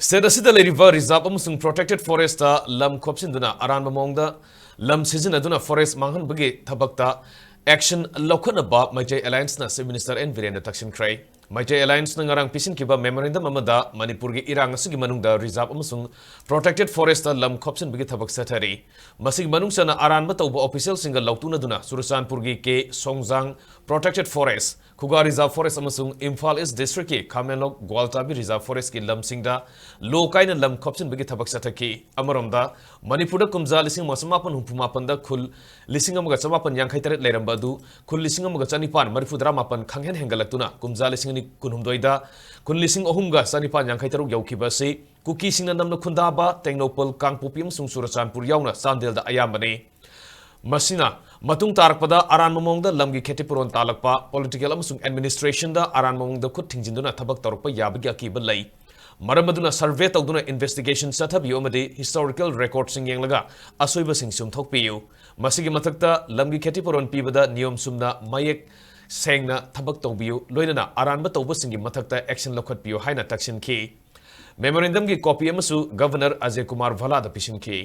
State asida leiriva reserve amasung protected forest ta lam khopchinduna aranba mongda lam sizinaduna forest Manghan-Bagi Mathak-Ta action Loukhat-naba Meitei Alliance na Chief Minister N Biren taksinkhre. Meitei Alliance na ngarang pisin kiba memorandum amada Manipur gi irang asigi manungda reserve amasung protected forest ta lam khopchinbagi thabak sathari. Masig manungsa na aranba tawba official singa lautuna Surusanpur gi ke Songjang protected forest Khuga reserve forest amasung Imphal East district ki Khamenlok Gwaltabi reserve forest ki lam singda lokaina lam khopchinbagi thabak sathaki. Amaromda Manipur da kumza lising masamapan humpumapan da khul lising amaga samapan yankhaitaret leiramba du khul lising amaga chanipan marifudra mapan khanghen hengalatuna kumza lising ni kunhumdoida kun lising ohumga chanipan yankhaitaru yaukiba se kuki singna namna khundaba tengnopol kangpopi amasung Surusanpur yauna Sandel da ayambane. Masina matung tarakpada aran mamongda lamgi kheti puron talakpa political amasung administration da aran mamongda khut thingjinduna thabak tarpa yabagi akiba lei maramaduna survey tawduna investigation sathabiyo amadi historical records sing yenglaga asoiba sing sumthokpiyu masigi mathakta lamgi kheti puron pibada niyom sumna mayek sengna thabak tawbiyu loinana aranba tawba singi mathakta action Loukhat-Piyu haina taksinkhre memorandum gi copy amasu governor Ajay Kumar Bhala da pisinkhre.